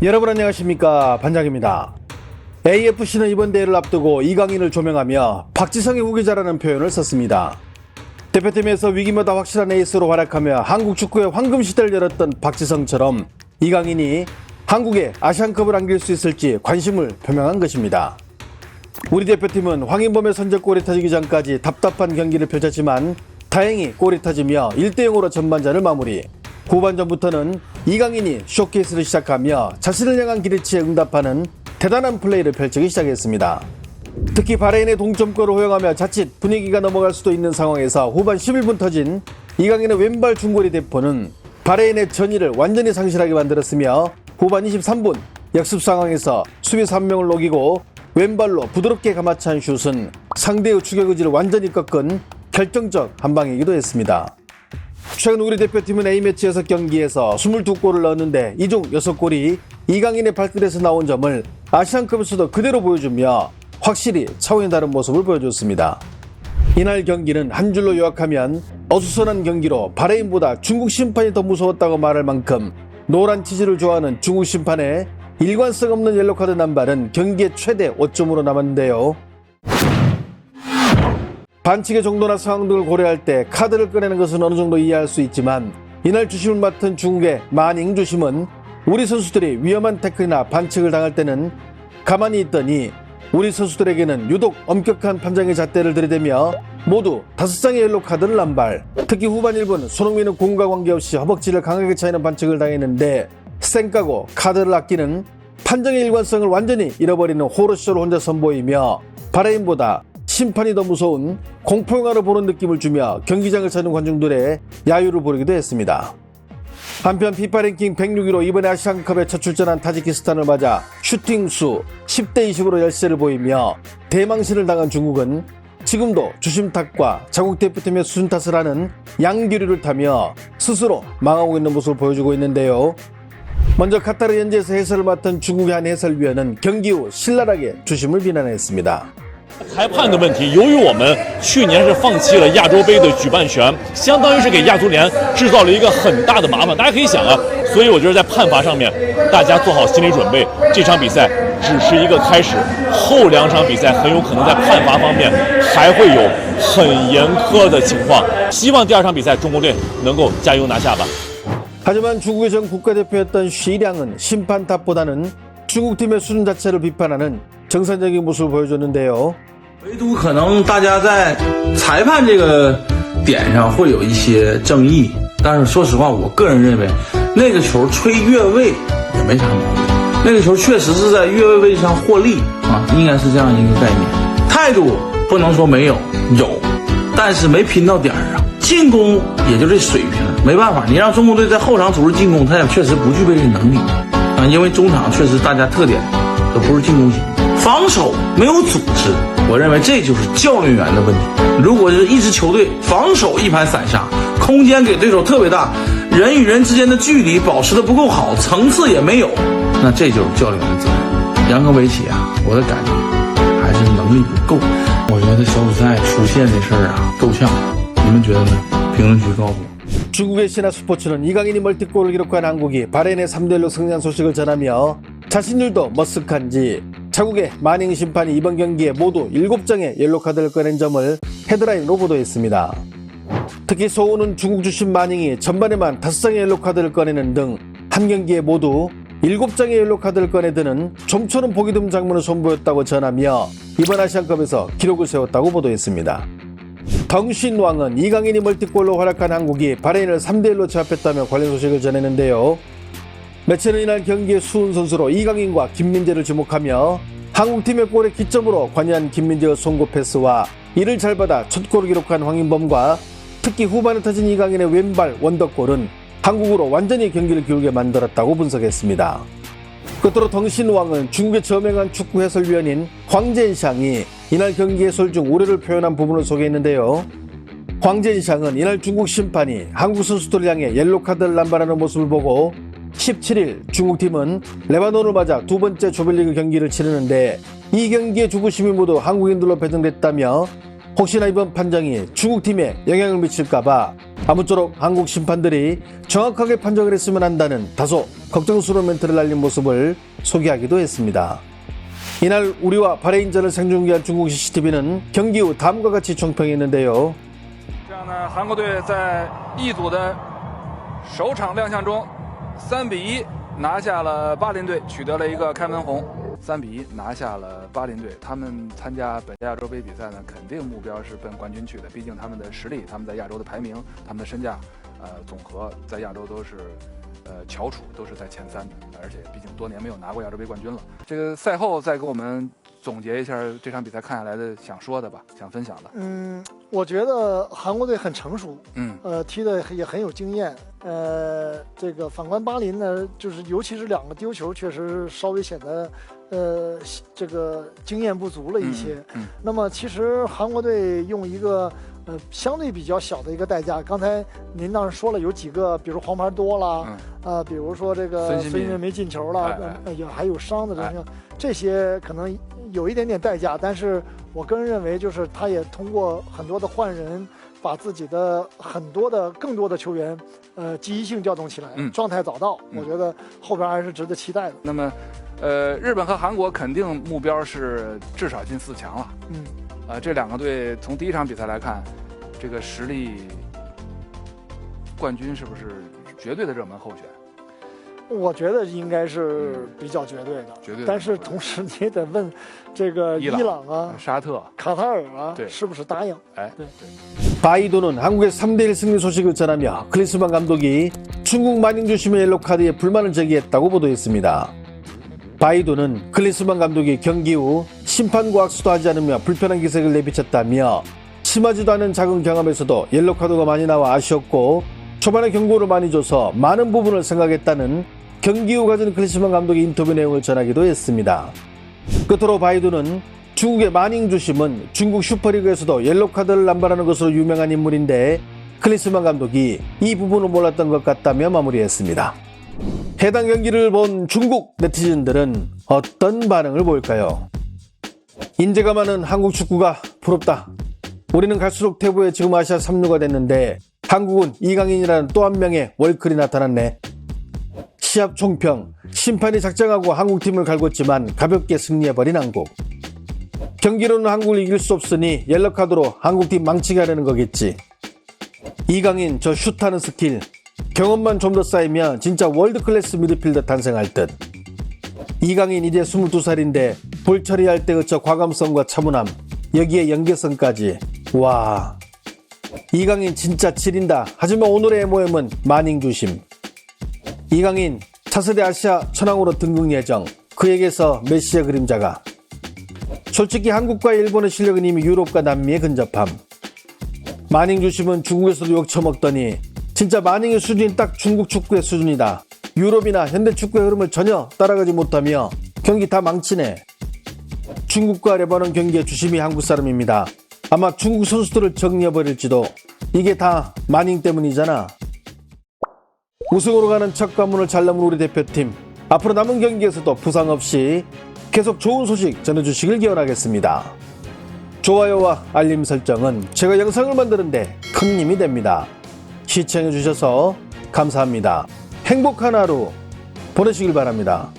여러분 안녕하십니까, 반장입니다. AFC는 이번 대회를 앞두고 이강인을 조명하며 박지성의 후계자라는 표현을 썼습니다. 대표팀에서 위기마다 확실한 에이스로 활약하며 한국 축구의 황금 시대를 열었던 박지성처럼 이강인이 한국에 아시안컵을 안길 수 있을지 관심을 표명한 것입니다. 우리 대표팀은 황인범의 선제골이 터지기 전까지 답답한 경기를 펼쳤지만 다행히 골이 터지며 1대0으로 전반전을 마무리. 후반전부터는 이강인이 쇼케이스를 시작하며 자신을 향한 기대치에 응답하는 대단한 플레이를 펼치기 시작했습니다. 특히 바레인의 동점골을 허용하며 자칫 분위기가 넘어갈 수도 있는 상황에서 후반 11분 터진 이강인의 왼발 중거리 대포는 바레인의 전의를 완전히 상실하게 만들었으며 후반 23분 역습 상황에서 수비수 한 명을 녹이고 왼발로 부드럽게 감아찬 슛은 상대의 추격 의지를 완전히 꺾은 결정적 한 방이기도 했습니다. 최근 우리 대표팀은 A매치 6경기에서 22골을 넣었는데 이 중 6골이 이강인의 발끝에서 나온 점을 아시안컵에서도 그대로 보여주며 확실히 차원이 다른 모습을 보여줬습니다. 이날 경기는 한 줄로 요약하면 어수선한 경기로 바레인보다 중국 심판이 더 무서웠다고 말할 만큼 노란 치즈를 좋아하는 중국 심판의 일관성 없는 옐로카드 남발은 경기의 최대 오점으로 남았는데요. 반칙의 정도나 상황 등을 고려할 때 카드를 꺼내는 것은 어느 정도 이해할 수 있지만 이날 주심을 맡은 중국의 마닝 주심은 우리 선수들이 위험한 태클이나 반칙을 당할 때는 가만히 있더니 우리 선수들에게는 유독 엄격한 판정의 잣대를 들이대며 모두 5장의 옐로 카드를 남발. 특히 후반 1분 손흥민은 공과 관계없이 허벅지를 강하게 차이는 반칙을 당했는데 쌩까고 카드를 아끼는 판정의 일관성을 완전히 잃어버리는 호러쇼를 혼자 선보이며 바레인보다 심판이 더 무서운 공포영화를 보는 느낌을 주며 경기장을 찾는 관중들의 야유를 부르기도 했습니다. 한편 피파 랭킹 106위로 이번에 아시안컵에 첫 출전한 타지키스탄을 맞아 슈팅수 10대 20으로 열세를 보이며 대망신을 당한 중국은 지금도 주심 탓과 자국 대표팀의 수준 탓을 하는 양기류를 타며 스스로 망하고 있는 모습을 보여주고 있는데요. 먼저 카타르 현지에서 해설을 맡은 중국의 한 해설위원은 경기 후 신랄하게 주심을 비난했습니다. 裁判的问题，由于我们去年是放弃了亚洲杯的举办权，相当于是给亚足联制造了一个很大的麻烦。大家可以想啊，所以我觉得在判罚上面，大家做好心理准备，这场比赛只是一个开始，后2场比赛很有可能在判罚方面还会有很严苛的情况。希望第2场比赛中国队能够加油拿下吧。 하지만 중국의 전 국가대표였던 쉬량은 심판 탓보다는 중국팀의 수준 자체를 비판하는 정상적인 모습을 보여줬는데요. 唯独可能大家在裁判这个点上会有一些争议，但是说实话，我个人认为那个球吹越位也没啥毛病，那个球确实是在越位位上获利啊，应该是这样一个概念。态度不能说没有，有，但是没拼到点儿上。进攻也就这水平，没办法，你让中国队在后场组织进攻，他也确实不具备这能力啊，因为中场确实大家特点都不是进攻型，防守没有组织。 我认为这就是教练员的问题。如果是一支球队防守一盘散沙，空间给对手特别大，人与人之间的距离保持的不够好，层次也没有，那这就是教练员的责任。杨科维奇啊，我的感觉还是能力不够。我觉得小组赛出现的事儿啊，够呛。你们觉得呢？评论区告诉我。 중국의 신화 스포츠는 이강인이 멀티골을 기록한 한국이 바레인의 3대1로 승리한 소식을 전하며 자신들도 머쓱한지 자국의 마닝 심판이 이번 경기에 모두 7장의 옐로카드를 꺼낸 점을 헤드라인으로 보도했습니다. 특히 소우는 중국 주심 마닝이 전반에만 5장의 옐로카드를 꺼내는 등 한 경기에 모두 7장의 옐로카드를 꺼내드는 좀처럼 보기 드문 장면을 선보였다고 전하며 이번 아시안컵에서 기록을 세웠다고 보도했습니다. 덩신왕은 이강인이 멀티골로 활약한 한국이 바레인을 3대1로 제압했다며 관련 소식을 전했는데요. 매체는 이날 경기의 수훈 선수로 이강인과 김민재를 지목하며 한국팀의 골의 기점으로 관여한 김민재의 송구 패스와 이를 잘 받아 첫 골을 기록한 황인범과 특히 후반에 터진 이강인의 왼발 원더골은 한국으로 완전히 경기를 기울게 만들었다고 분석했습니다. 끝으로 덩신왕은 중국의 저명한 축구 해설위원인 황젠샹이 이날 경기 해설 중 우려를 표현한 부분을 소개했는데요. 황젠샹은 이날 중국 심판이 한국 선수들을 향해 옐로카드를 남발하는 모습을 보고 17일 중국팀은 레바논을 맞아 두 번째 조별리그 경기를 치르는데 이 경기의 주부심이 모두 한국인들로 배정됐다며 혹시나 이번 판정이 중국팀에 영향을 미칠까봐 아무쪼록 한국 심판들이 정확하게 판정을 했으면 한다는 다소 걱정스러운 멘트를 날린 모습을 소개하기도 했습니다. 이날 우리와 바레인전을 생중계한 중국 CCTV는 경기 후 다음과 같이 총평했는데요. 这样呢，韩国队在一组的首场亮相中，3比1拿下了巴林队，取得了一个开门红。3比1拿下了巴林队，他们参加本亚洲杯比赛呢，肯定目标是奔冠军去的。毕竟他们的实力，他们在亚洲的排名，他们的身价，总和在亚洲都是。翘楚都是在前3的，而且毕竟多年没有拿过亚洲杯冠军了。这个赛后再给我们总结一下这场比赛看下来的想说的吧，想分享的。我觉得韩国队很成熟，踢的也很有经验。这个反观巴林呢，就是尤其是2个丢球，确实稍微显得这个经验不足了一些。那么其实韩国队用一个相对比较小的一个代价，刚才您当时说了有几个，比如黄牌多了，比如说这个孙兴民没进球了，也还有伤的这些可能有一点点代价，但是我个人认为就是他也通过很多的换人，把自己的更多的球员积极性调动起来，状态早到，我觉得后边还是值得期待的。那么日本和韩国肯定目标是至少进4强了。这2个队从第一场比赛来看，这个实力，冠军是不是绝对的热门候选？我觉得应该是比较绝对的，绝对的。但是同时你也得问，这个伊朗啊、沙特、卡塔尔啊，是不是答应？对。 바이도는 한국의 3대1 승리 소식을 전하며 클린스만 감독이 중국 마닝주심의 옐로카드에 불만을 제기했다고 보도했습니다. 바이도는 클린스만 감독이 경기 후 심판과 악수도 하지 않으며 불편한 기색을 내비쳤다며 심하지도 않은 작은 경험에서도 옐로카드가 많이 나와 아쉬웠고 초반에 경고를 많이 줘서 많은 부분을 생각했다는 경기 후 가진 클린스만 감독의 인터뷰 내용을 전하기도 했습니다. 끝으로 바이도는 중국의 마닝주심은 중국 슈퍼리그에서도 옐로카드를 남발하는 것으로 유명한 인물인데 클린스만 감독이 이 부분을 몰랐던 것 같다며 마무리했습니다. 해당 경기를 본 중국 네티즌들은 어떤 반응을 보일까요? 인재가 많은 한국 축구가 부럽다. 우리는 갈수록 태보에 지금 아시아 3루가 됐는데 한국은 이강인이라는 또 한 명의 월클이 나타났네. 시합 총평, 심판이 작정하고 한국팀을 갈궜지만 가볍게 승리해버린 한국. 경기로는 한국을 이길 수 없으니 옐로카드로 한국팀 망치게 하려는 거겠지. 이강인 저 슛하는 스킬, 경험만 좀 더 쌓이면 진짜 월드클래스 미드필더 탄생할 듯. 이강인 이제 22살인데 볼 처리할 때의 저 과감성과 차분함, 여기에 연계성까지. 와, 이강인 진짜 지린다. 하지만 오늘의 MOM은 마닝주심. 이강인 차세대 아시아 천왕으로 등극 예정. 그에게서 메시의 그림자가. 솔직히 한국과 일본의 실력은 이미 유럽과 남미에 근접함. 마닝주심은 중국에서도 욕처먹더니 진짜 마닝의 수준이 딱 중국 축구의 수준이다. 유럽이나 현대 축구의 흐름을 전혀 따라가지 못하며 경기 다 망치네. 중국과 레바논 경기의 주심이 한국 사람입니다. 아마 중국 선수들을 정리해버릴지도. 이게 다 마닝 때문이잖아. 우승으로 가는 첫 관문을 잘 넘은 우리 대표팀. 앞으로 남은 경기에서도 부상 없이 계속 좋은 소식 전해주시길 기원하겠습니다. 좋아요와 알림 설정은 제가 영상을 만드는데 큰 힘이 됩니다. 시청해주셔서 감사합니다. 행복한 하루 보내시길 바랍니다.